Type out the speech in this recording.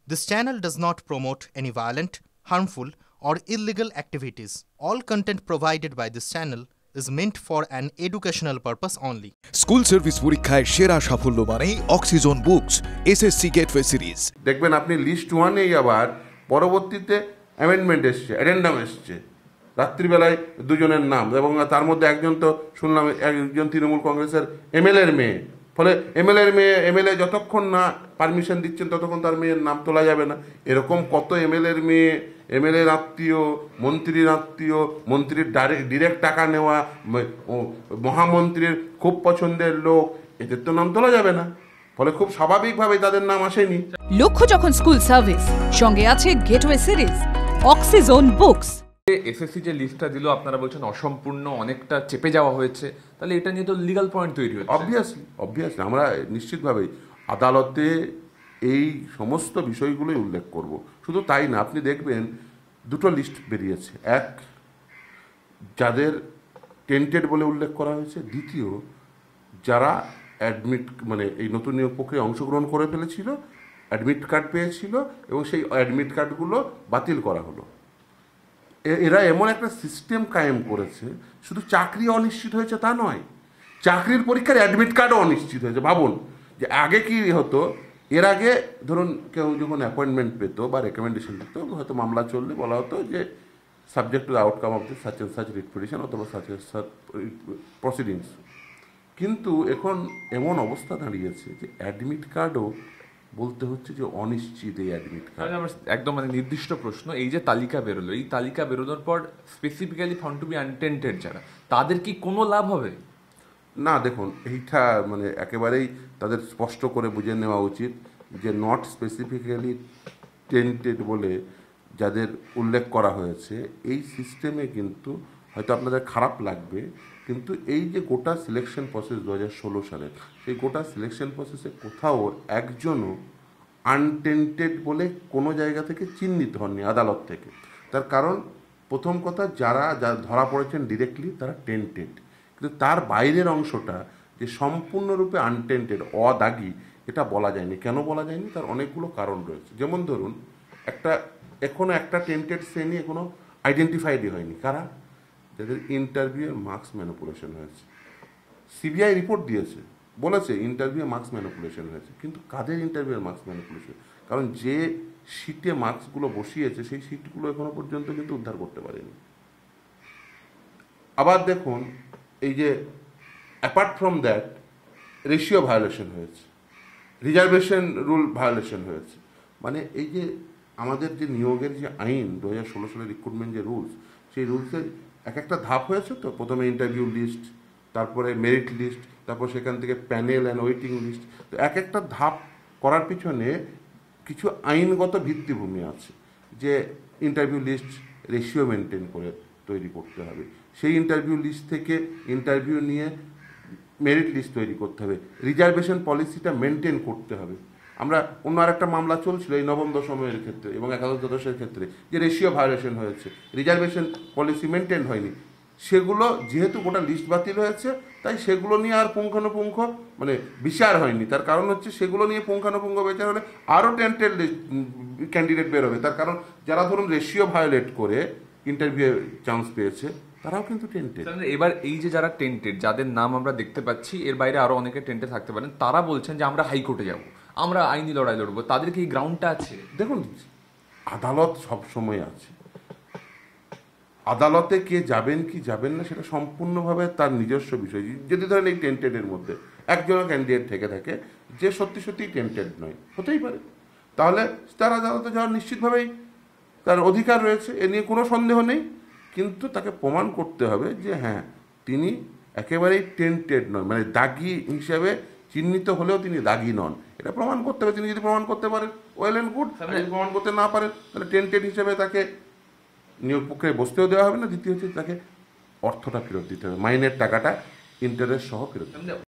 This channel does not promote any violent, harmful, or illegal activities. All content provided by this channel is meant for an educational purpose only. School service পরীক্ষায় সেরা সাফল্য মানেই oxygen books SSC gateway series. দেখবেন আপনি list ওয়ানেই আবার পরবর্তীতে amendment এসছে, addendum এসছে, রাত্রিবেলায় দুজনের নাম, এবং তার মধ্যে একজন তো শুনলাম একজন তৃণমূল কংগ্রেসের এমএলএর মেয়ে। ফলে এমএলএ যতক্ষণ না পারমিশন দিচ্ছেন ততক্ষণ তার মেয়ের নাম তোলা যাবে না। এরকম কত এমএলএর মেয়ে, এমএলএর আত্মীয়, মন্ত্রীর আত্মীয়, মন্ত্রীর ডিরেক্ট টাকা নেওয়া, মহামন্ত্রীর খুব পছন্দের লোক, এদের তো নাম তোলা যাবে না। ফলে খুব স্বাভাবিকভাবে তাদের নাম আসেনি। লক্ষ্য যখন স্কুল সার্ভিস, সঙ্গে আছে gateway series, oxygen books. SSC যে লিস্টটা দিল আপনারা বলছেন অসম্পূর্ণ, অনেকটা চেপে যাওয়া হয়েছে, তাহলে এটা নিয়ে তো লিগ্যাল পয়েন্ট তৈরি হচ্ছে। অবভিয়াসলি আমরা নিশ্চিতভাবেই আদালতে এই সমস্ত বিষয়গুলোই উল্লেখ করব। শুধু তাই না, আপনি দেখবেন দুটো লিস্ট বেরিয়েছে। এক, যাদের টেন্টেড বলে উল্লেখ করা হয়েছে। দ্বিতীয়, যারা অ্যাডমিট মানে এই নতুন নিয়োগ প্রক্রিয়ায় অংশগ্রহণ করে ফেলেছিল, অ্যাডমিট কার্ড পেয়েছিল এবং সেই অ্যাডমিট কার্ডগুলো বাতিল করা হলো। এরা এমন একটা সিস্টেম কায়েম করেছে, শুধু চাকরি অনিশ্চিত হয়েছে তা নয়, চাকরির পরীক্ষার অ্যাডমিট কার্ডও অনিশ্চিত হয়েছে। ভাবুন যে আগে কি হতো, এর আগে ধরুন কেউ যখন অ্যাপয়েন্টমেন্ট পেতো বা রেকমেন্ডেশন দিত, হয়তো মামলা চললে বলা হতো যে subject to the outcome of the such and such writ petition অথবা সাচ এন্ড সাচ প্রসিডিংস। কিন্তু এখন এমন অবস্থা দাঁড়িয়েছে যে অ্যাডমিট কার্ডও বলতে হচ্ছে যে অনিশ্চিত। এই অ্যাডমিট কার্ড একদম মানে নির্দিষ্ট প্রশ্ন, এই যে তালিকা বেরোলো, এই তালিকা বেরোনোর পর specifically found to be untainted যারা, তাদের কি কোনো লাভ হবে? না, দেখুন এইটা মানে একেবারেই তাদের স্পষ্ট করে বুঝে নেওয়া উচিত যে নট স্পেসিফিক্যালি টেন্টেড বলে যাদের উল্লেখ করা হয়েছে, এই সিস্টেমে কিন্তু হয়তো আপনাদের খারাপ লাগবে, কিন্তু এই যে গোটা সিলেকশন প্রসেস 2016 সালে, সেই গোটা সিলেকশন প্রসেসে কোথাও একজনও আনটেন্টেড বলে কোনো জায়গা থেকে চিহ্নিত হননি আদালত থেকে। তার কারণ প্রথম কথা, যারা ধরা পড়েছেন ডিরেক্টলি তারা টেন্টেড, কিন্তু তার বাইরের অংশটা যে সম্পূর্ণরূপে আনটেন্টেড, অদাগী, এটা বলা যায়নি। কেন বলা যায়নি? তার অনেকগুলো কারণ রয়েছে। যেমন ধরুন, এখনও একটা টেন্টেড শ্রেণী এখনও আইডেন্টিফাইডই হয়নি। কারা? যাদের ইন্টারভিউয়ের মার্কস ম্যানিপুলেশন হয়েছে। সিবিআই রিপোর্ট দিয়েছে, বলেছে ইন্টারভিউ মার্কস ম্যানিপুলেশন হয়েছে, কিন্তু কাদের ইন্টারভিউয়ের মার্কস ম্যানিপুলেশন? কারণ যে সিটে মার্কসগুলো বসিয়েছে সেই সিটগুলো এখনো পর্যন্ত কিন্তু উদ্ধার করতে পারেনি। আবার দেখুন, এই যে apart from that ratio violation হয়েছে, রিজার্ভেশন রুল ভায়োলেশন হয়েছে। মানে এই যে আমাদের যে নিয়োগের যে আইন 2016 সালের রিক্রুটমেন্ট যে রুলস, সেই রুলসের এক একটা ধাপ হয়েছে। তো প্রথমে ইন্টারভিউ লিস্ট, তারপরে মেরিট লিস্ট, তারপর সেখান থেকে প্যানেল অ্যান্ড ওয়েটিং লিস্ট। তো এক একটা ধাপ করার পিছনে কিছু আইনগত ভিত্তিভূমি আছে, যে ইন্টারভিউ লিস্ট রেশিও মেনটেন করে তৈরি করতে হবে, সেই ইন্টারভিউ লিস্ট থেকে ইন্টারভিউ নিয়ে মেরিট লিস্ট তৈরি করতে হবে, রিজার্ভেশন পলিসিটা মেনটেন করতে হবে। আমরা অন্য আরেকটা মামলা চলছিল এই নবম দশমের ক্ষেত্রে এবং একাদশ দ্বাদশের ক্ষেত্রে, যে রেশিও ভায়োলেশন হয়েছে, রিজার্ভেশন পলিসি মেনটেন হয়নি। সেগুলো যেহেতু গোটা লিস্ট বাতিল হয়েছে, তাই সেগুলো নিয়ে আর পুঙ্খানুপুঙ্খ মানে বিচার হয়নি। তার কারণ হচ্ছে সেগুলো নিয়ে পুঙ্খানুপুঙ্খ বিচার হলে আরও টেন্টেড ক্যান্ডিডেট বেরোবে। তার কারণ যারা ধরুন রেশিও ভায়োলেট করে ইন্টারভিউ চান্স পেয়েছে, তারাও কিন্তু টেন্টেড। এবার এই যে যারা টেন্টেড, যাদের নাম আমরা দেখতে পাচ্ছি, এর বাইরে আরো অনেকে টেন্টে থাকতে পারেন, তারা বলছেন যে আমরা হাইকোর্টে যাব, আমরা আইনি লড়াই লড়বো। তাদের কি গ্রাউন্ডটা আছে? দেখুন, আদালত সব সময় আছে। আদালতে কে যাবেন কি যাবেন না সেটা সম্পূর্ণভাবে তার নিজস্ব বিষয়। যদি ধরেন এই টেন্টেডের মধ্যে একজনও ক্যান্ডিডেট থেকে থাকে যে সত্যি সত্যিই টেন্টেড নয়, হতেই পারে, তাহলে তার আদালতে যাওয়ার নিশ্চিতভাবেই তার অধিকার রয়েছে, এ নিয়ে কোনো সন্দেহ নেই। কিন্তু তাকে প্রমাণ করতে হবে যে হ্যাঁ, তিনি একেবারেই টেন্টেড নয়, মানে দাগি হিসেবে চিহ্নিত হলেও তিনি দাগি নন, এটা প্রমাণ করতে হবে। তিনি যদি প্রমাণ করতে পারেন, ওয়েল অ্যান্ড গুড। যদি প্রমাণ করতে না পারেন, তাহলে টেন্টেড হিসেবে তাকে নিয়োগ প্রক্রিয়ায় বসতেও দেওয়া হবে না। দ্বিতীয় হচ্ছে তাকে অর্থটা ফেরত দিতে হবে, মাইনের টাকাটা ইন্টারেস্ট সহ ফেরত দিতে হবে।